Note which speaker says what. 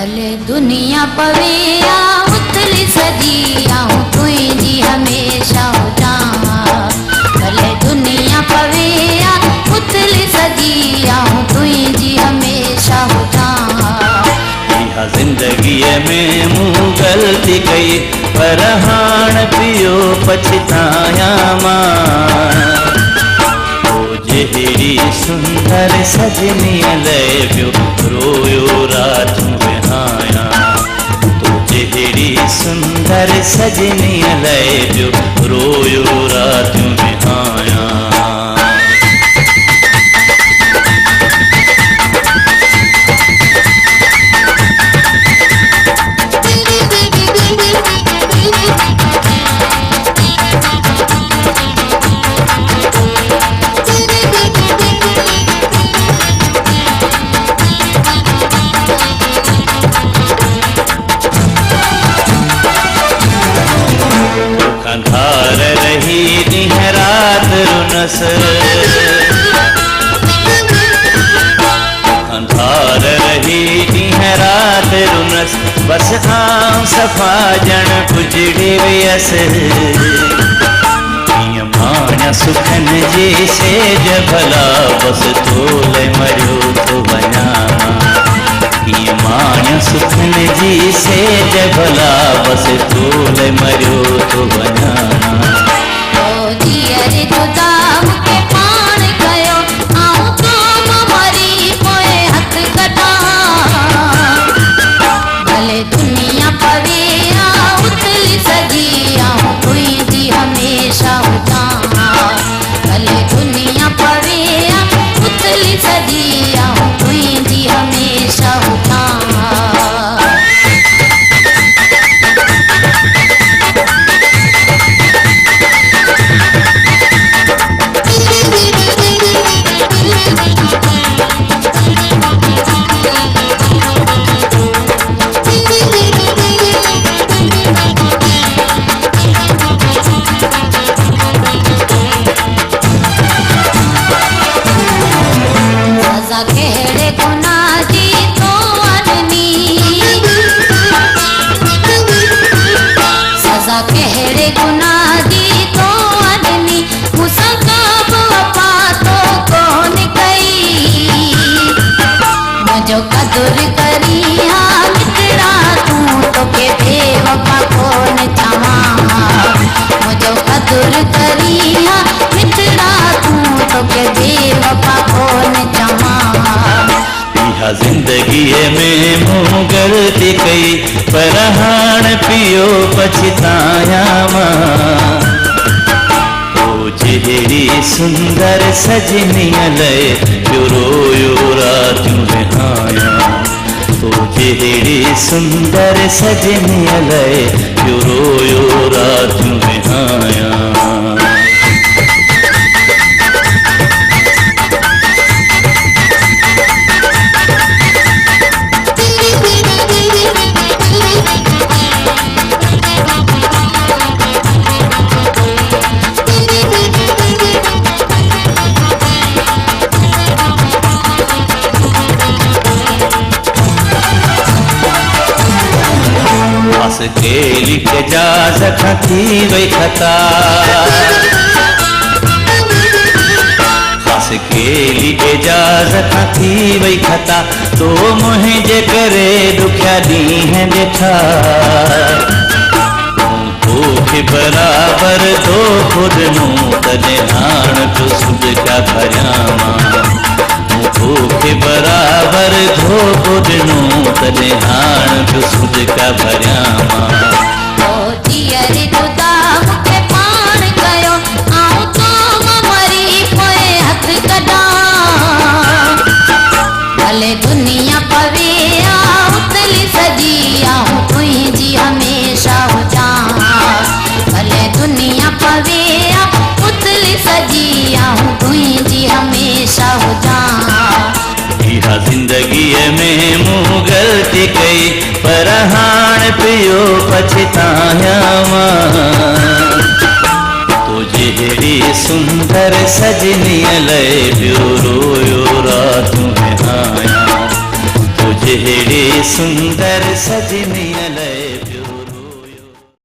Speaker 1: भले दुनिया पवेया उतली सजिया हूँ तुझी हमेशा हो जावा। भले दुनिया पवेया उतली सजिया हूँ तुझी हमेशा हो जावा।
Speaker 2: इहा जिंदगी में मूं गलती कई पर हाण पियो पछताया मां। जहिड़ी सुंदर सजनी लय पियो रोयो रात विहाया। तो जहिड़ी सुंदर सजनी लय पियो रोयो रात विहाया। अंधार रही दिन रात रुनस। अंधार रही दिन रात रुनस। बस आम सफा जन पुजड़ी वियस। माण्या सुखन जी सेज भला बस तोल मरियो तो वञा। माण्या सुखन जी सेज भला बस तोल मरियो तो वञा।
Speaker 1: ओ जियर जुदा मूंखे पाण कयो आऊं कोन मरी पोइ हथ कढां। भले दुनिया पवेया उतली सजी आऊं तुझी हमेशा हो जावा। भले दुनिया पवेया उतली सजी आऊं तुझी हमेशा हो जावा। सजा कहिड़े गुनाह जी तो अॾनी। सजा कहिड़े गुनाह जी तो अॾनी। मूंसां का बि वफ़ा तो कोन कई। मुंहिंजो क़दुरु करी हा मिठड़ा तूं तोखे बेवफ़ा कोन चवां। मुंहिंजो क़दुरु करी हा मिठड़ा तूं तोखे बेवफ़ा कोन चवां।
Speaker 2: इहा जिंदगी में मूं गलती कई पर हाण पियो पछताया मां। ओ जहिड़ी सुंदर सजनी लय पियो रोयो रात विहाया। ओ जहिड़ी सुंदर सजनी लय पियो रोयो रात विहाया। हस केली के जा सखा थी वही खता। हस केली के जा सखा थी वही खता। तो मुझे करे दुखिया ॾींहं ॾिठा। तोखे बराबर तो खुद नूं तॾहिं हाण तो सुध का भरियां मां। तोखे बराबर धो खुद नूं तॾहिं हाण तो सुध का भरियां मां।
Speaker 1: ओ जियर जुदा मूंखे पाण कयो आऊं कोन मरी पोइ हथ कढां। भले दुनिया पवेया उतली सजी आऊं तुझी हमेशा हो जावा। भले दुनिया पवेया उतली सजी आऊं तुझी हमेशा हो जावा।
Speaker 2: इहा जिंदगी में मूं गलती कई पर हाण पियो पछताया मां। तो जहिड़ी सुंदर सजनी लय पियो रोयो रात विहाया। जहिड़े सुंदर सजनीअ लाइ पियो